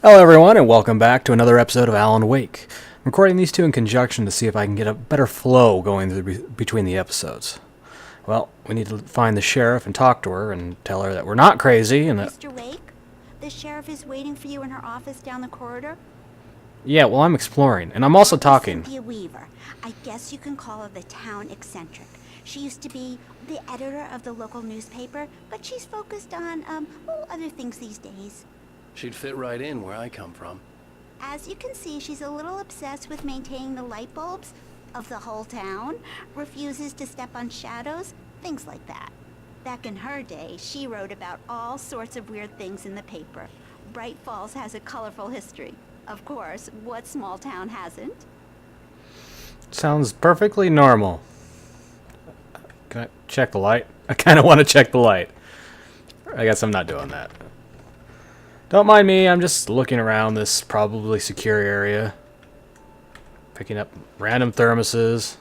Hello everyone and welcome back to another episode of Alan Wake. I'm recording these two in conjunction to see if I can get a better flow going between the episodes. Well, we need to find the sheriff and talk to her and tell her that we're not crazy and that... Mr. Wake, the sheriff is waiting for you in her office down the corridor. Yeah, well, I'm exploring, and I'm also talking. Cynthia Weaver. I guess you can call her the town eccentric. She used to be the editor of the local newspaper, but she's focused on, other things these days. She'd fit right in where I come from. As you can see, she's a little obsessed with maintaining the light bulbs of the whole town, refuses to step on shadows, things like that. Back in her day, she wrote about all sorts of weird things in the paper. Bright Falls has a colorful history. Of course, what small town hasn't? Sounds perfectly normal. Can I check the light? I kind of want to check the light. I guess I'm not doing that. Don't mind me, I'm just looking around this probably secure area. Picking up random thermoses.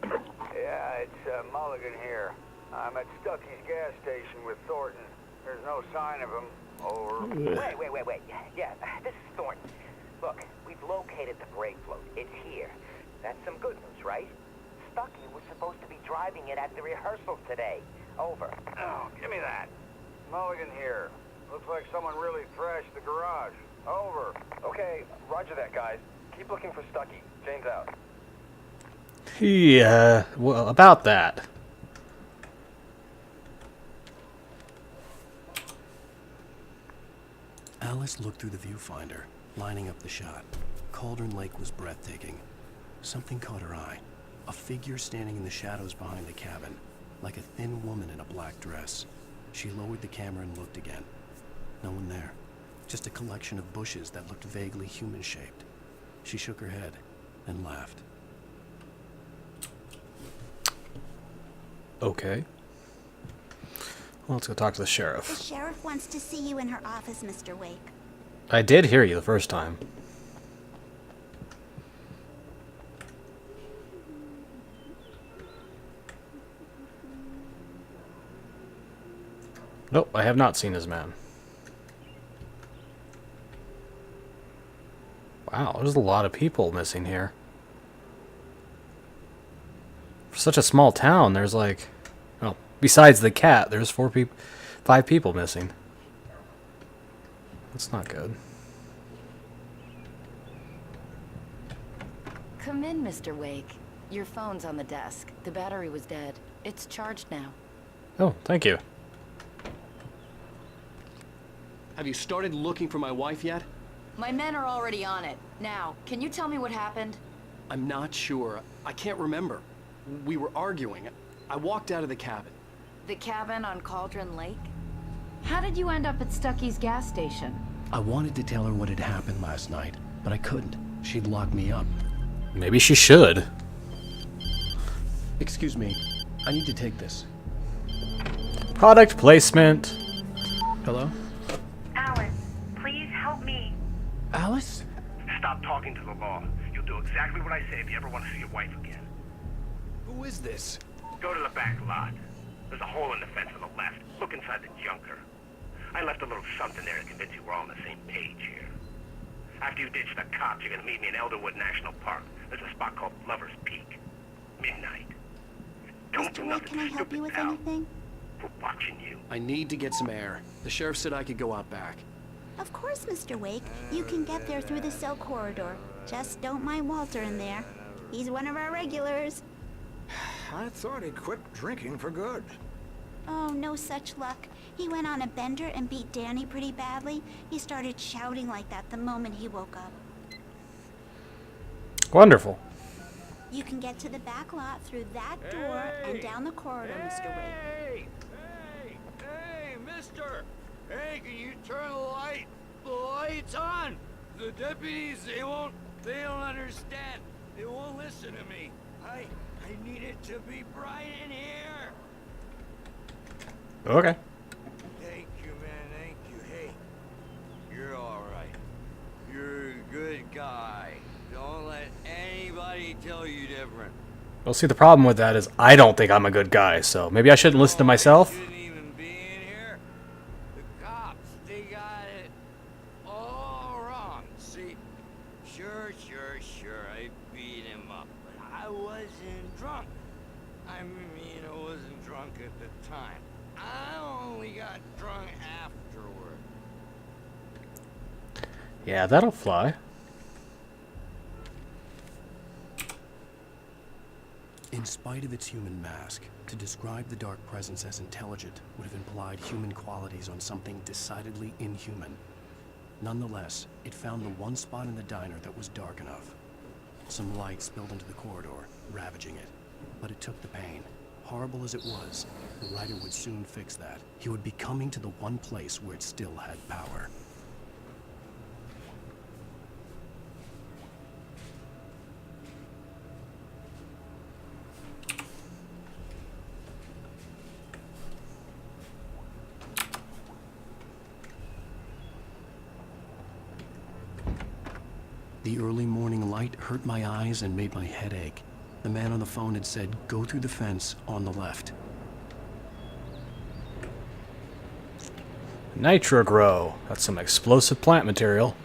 Yeah, it's Mulligan here. I'm at Stuckey's gas station with Thornton. There's no sign of him. Over. Wait. Yeah, this is Thornton. Look, we've located the brake float. It's here. That's some good news, right? Stuckey was supposed to be driving it at the rehearsals today. Over. Oh, give me that. Mulligan here. Looks like someone really thrashed the garage. Over. Okay, roger that, guys. Keep looking for Stuckey. Jane's out. Yeah, well, about that. Alice looked through the viewfinder, lining up the shot. Cauldron Lake was breathtaking. Something caught her eye. A figure standing in the shadows behind the cabin, like a thin woman in a black dress. She lowered the camera and looked again. No one there. Just a collection of bushes that looked vaguely human-shaped. She shook her head and laughed. Okay. Well, let's go talk to the The sheriff. sheriff wants to see you in her office, Mr. Wake. I did hear you the first time. Nope, I have not seen his man. Wow, there's a lot of people missing here. For such a small town, there's like... Well, besides the cat, there's 5 people missing. That's not good. Come in, Mr. Wake. Your phone's on the desk. The battery was dead. It's charged now. Oh, thank you. Have you started looking for my wife yet? My men are already on it. Now, can you tell me what happened? I'm not sure. I can't remember. We were arguing. I walked out of the cabin. The cabin on Cauldron Lake? How did you end up at Stuckey's gas station? I wanted to tell her what had happened last night, but I couldn't. She'd locked me up. Maybe she should. Excuse me. I need to take this. Product placement. Hello? Alan, please help me. Alice? Stop talking to the law. You'll do exactly what I say if you ever want to see your wife again. Who is this? Go to the back lot. There's a hole in the fence on the left. Look inside the junker. I left a little something there to convince you we're all on the same page here. After you ditch the cops, you're gonna meet me in Elderwood National Park. There's a spot called Lover's Peak. Midnight. Don't do Mr. Wake, nothing can I help stupid, you with pal. anything? We're watching you. I need to get some air. The sheriff said I could go out back. Of course, Mr. Wake. You can get there through the cell corridor. Just don't mind Walter in there. He's one of our regulars. I thought he quit drinking for good. Oh, no such luck. He went on a bender and beat Danny pretty badly. He started shouting like that the moment he woke up. Wonderful. You can get to the back lot through that door and down the corridor, Mr. Wake. Hey, mister! Hey, can you turn the light? The light's on! The deputies, they don't understand. They won't listen to me. I need it to be bright in here. Okay. Thank you, man, thank you. Hey, you're all right. You're a good guy. Don't let anybody tell you different. Well, see, the problem with that is I don't think I'm a good guy, so maybe I shouldn't listen to myself. Shouldn't even be in here. The cops, they got it all wrong. See, sure, I beat him up, but I wasn't drunk. I mean, I wasn't drunk at the time. I only got drunk afterward. Yeah, that'll fly. In spite of its human mask, to describe the Dark Presence as intelligent would have implied human qualities on something decidedly inhuman. Nonetheless, it found the one spot in the diner that was dark enough. Some light spilled into the corridor, ravaging it. But it took the pain. Horrible as it was, the writer would soon fix that. He would be coming to the one place where it still had power. The early morning light hurt my eyes and made my head ache. The man on the phone had said, go through the fence on the left. Nitrogrow. That's some explosive plant material.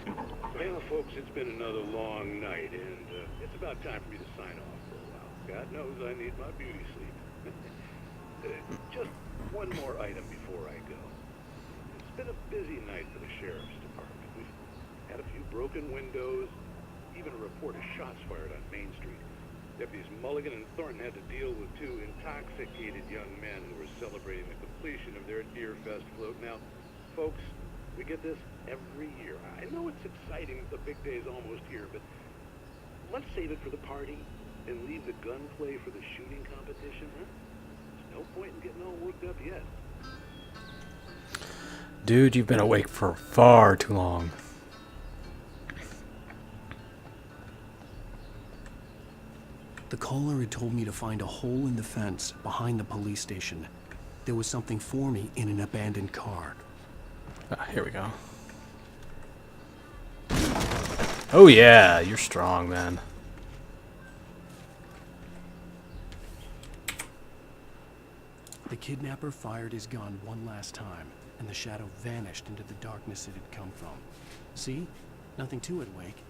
Well, folks, it's been another long night, and it's about time for me to sign off for a while. God knows I need my beauty sleep. Just one more item before I go. It's been a busy night for the Sheriff's Department. We've had a few broken windows, even a report of shots fired on Main Street. Deputies Mulligan and Thornton had to deal with two intoxicated young men who were celebrating the completion of their Deerfest float. Now, folks, we get this every year. I know it's exciting, the big day's almost here, but let's save it for the party and leave the gunplay for the shooting competition, huh? There's no point in getting all worked up yet. Dude, you've been awake for far too long. The caller had told me to find a hole in the fence behind the police station. There was something for me in an abandoned car. Ah, here we go. Oh yeah, you're strong, man. The kidnapper fired his gun one last time, and the shadow vanished into the darkness it had come from. See? Nothing to it, Wake.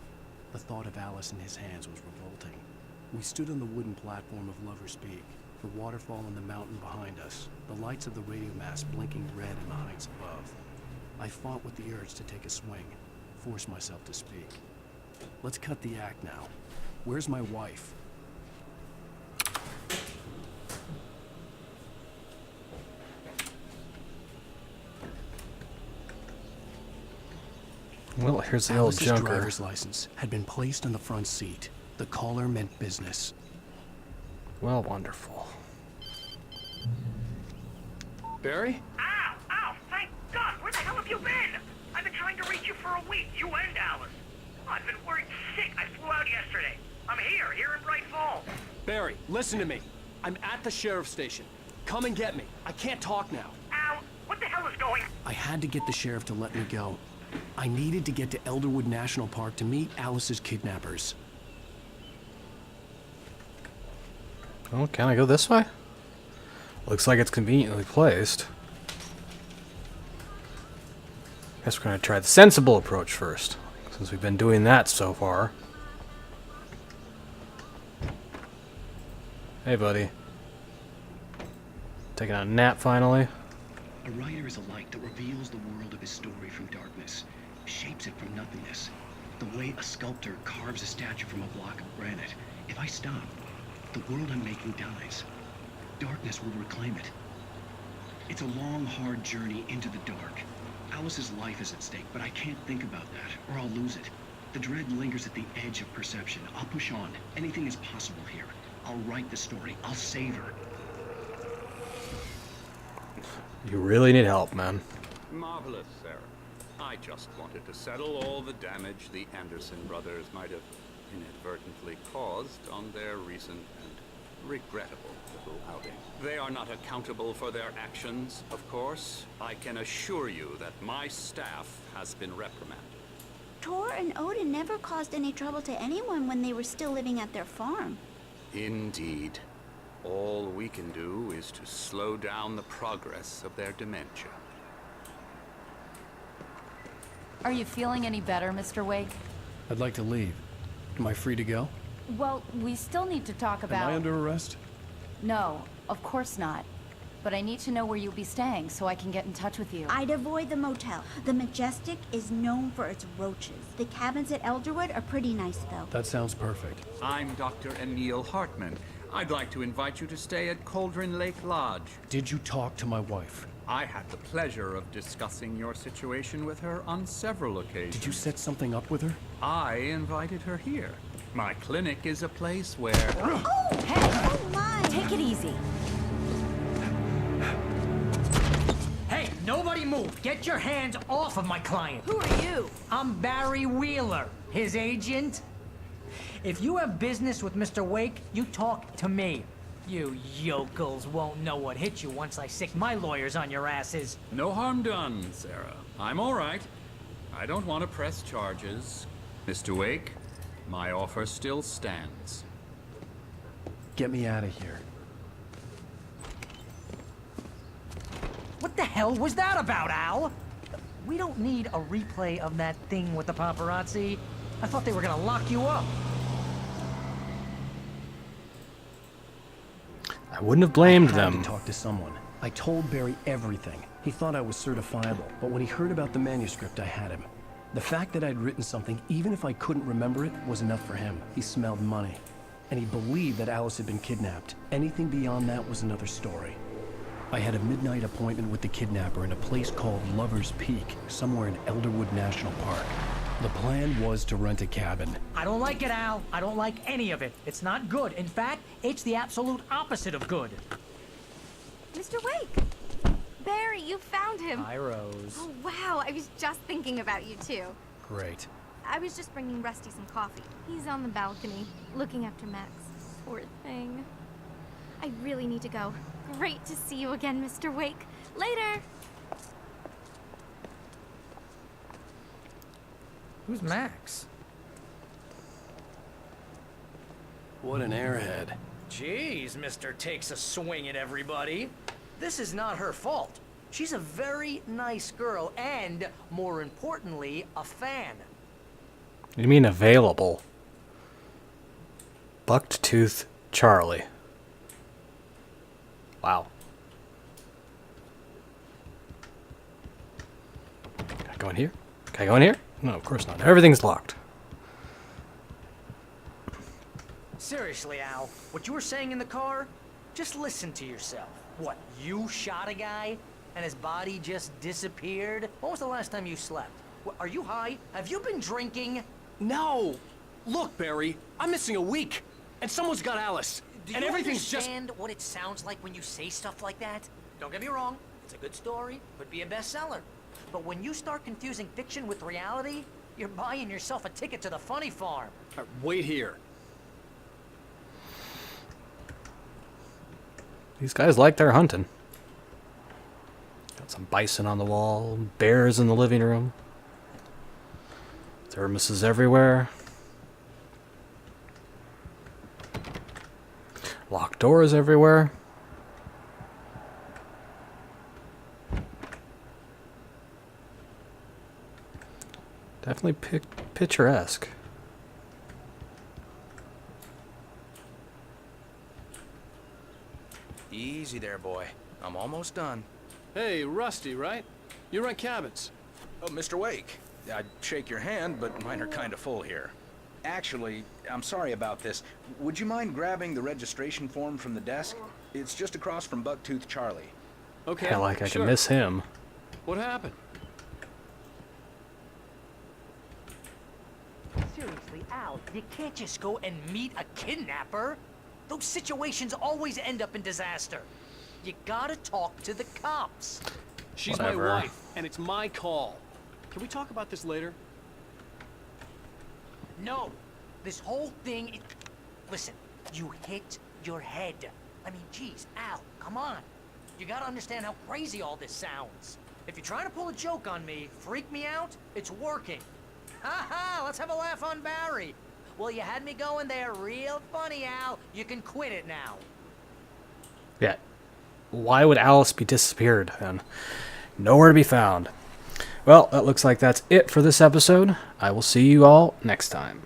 The thought of Alice in his hands was revolting. We stood on the wooden platform of Lover's Peak, the waterfall in the mountain behind us, the lights of the radio mast blinking red in the heights above. I fought with the urge to take a swing, force myself to speak. Let's cut the act now. Where's my wife? Well, here's the old Alice's junker. driver's license had been placed on the front seat. The caller meant business. Well, wonderful. Barry? Ow! Ow! Thank God! Where the hell have you been? I've been trying to reach you for a week, you and Alice. I've been worried sick. I flew out yesterday. I'm here in Bright Falls. Barry, listen to me. I'm at the sheriff's station. Come and get me. I can't talk now. Ow! What the hell is going on? I had to get the sheriff to let me go. I needed to get to Elderwood National Park to meet Alice's kidnappers. Oh, can I go this way? Looks like it's conveniently placed. Guess we're gonna try the sensible approach first, since we've been doing that so far. Hey, buddy. Taking a nap finally? A writer is a light that reveals the world of his story from darkness, shapes it from nothingness. The way a sculptor carves a statue from a block of granite. If I stop, the world I'm making dies. Darkness will reclaim it. It's a long, hard journey into the dark. Alice's life is at stake, but I can't think about that, or I'll lose it. The dread lingers at the edge of perception. I'll push on. Anything is possible here. I'll write the story. I'll save her. You really need help, man. Marvelous, Sarah. I just wanted to settle all the damage the Anderson brothers might have inadvertently caused on their recent and regrettable little outing. They are not accountable for their actions, of course. I can assure you that my staff has been reprimanded. Tor and Odin never caused any trouble to anyone when they were still living at their farm. Indeed. All we can do is to slow down the progress of their dementia. Are you feeling any better, Mr. Wake? I'd like to leave. Am I free to go? Well, we still need to talk about... Am I under arrest? No, of course not. But I need to know where you'll be staying so I can get in touch with you. I'd avoid the motel. The Majestic is known for its roaches. The cabins at Elderwood are pretty nice, though. That sounds perfect. I'm Dr. Emil Hartman. I'd like to invite you to stay at Cauldron Lake Lodge. Did you talk to my wife? I had the pleasure of discussing your situation with her on several occasions. Did you set something up with her? I invited her here. My clinic is a place where... Oh, hey! Oh, my! Take it easy. Hey, nobody move! Get your hands off of my client! Who are you? I'm Barry Wheeler, his agent. If you have business with Mr. Wake, you talk to me. You yokels won't know what hit you once I sick my lawyers on your asses. No harm done, Sarah. I'm all right. I don't want to press charges. Mr. Wake, my offer still stands. Get me out of here. What the hell was that about, Al? We don't need a replay of that thing with the paparazzi. I thought they were gonna lock you up. I wouldn't have blamed I had them. to talk to someone. I told Barry everything. He thought I was certifiable, but when he heard about the manuscript, I had him. The fact that I'd written something, even if I couldn't remember it, was enough for him. He smelled money. And he believed that Alice had been kidnapped. Anything beyond that was another story. I had a midnight appointment with the kidnapper in a place called Lover's Peak, somewhere in Elderwood National Park. The plan was to rent a cabin. I don't like it, Al. I don't like any of it. It's not good. In fact, it's the absolute opposite of good. Mr. Wake! Barry, you found him! Hi, Rose. Oh, wow. I was just thinking about you, too. Great. I was just bringing Rusty some coffee. He's on the balcony, looking after Max. Poor thing. I really need to go. Great to see you again, Mr. Wake. Later! Who's Max? What an airhead. Jeez, Mr. Takes a swing at everybody. This is not her fault. She's a very nice girl and, more importantly, a fan. You mean available? Bucked Tooth Charlie. Wow. Can I go in here? Can I go in here? No, of course not. Everything's locked. Seriously, Al, what you were saying in the car? Just listen to yourself. What, you shot a guy and his body just disappeared? When was the last time you slept? What, are you high? Have you been drinking? No! Look, Barry, I'm missing a week, and someone's got Alice. Do and you everything's understand what it sounds like when you say stuff like that? Don't get me wrong, it's a good story, could be a bestseller. But when you start confusing fiction with reality, you're buying yourself a ticket to the funny farm. Wait here. These guys like their hunting. Got some bison on the wall, bears in the living room. Thermoses everywhere. Locked doors everywhere. Definitely picturesque. Easy there, boy. I'm almost done. Hey, Rusty, right? You rent cabins. Oh, Mr. Wake. I'd shake your hand, but mine are kind of full here. Actually, I'm sorry about this. Would you mind grabbing the registration form from the desk? It's just across from Bucktooth Charlie. Okay, Yeah, like I can miss him. What happened? Seriously, Al, you can't just go and meet a kidnapper. Those situations always end up in disaster. You gotta talk to the cops. She's Whatever. my wife, and it's my call. Can we talk about this later? No, this whole thing, listen, you hit your head. I mean, geez, Al, come on. You gotta understand how crazy all this sounds. If you're trying to pull a joke on me, freak me out, it's working. Ha ha, let's have a laugh on Barry. Well, you had me going there real funny, Al. You can quit it now. Yeah. Why would Alice be disappeared then? Nowhere to be found. Well, that looks like that's it for this episode. I will see you all next time.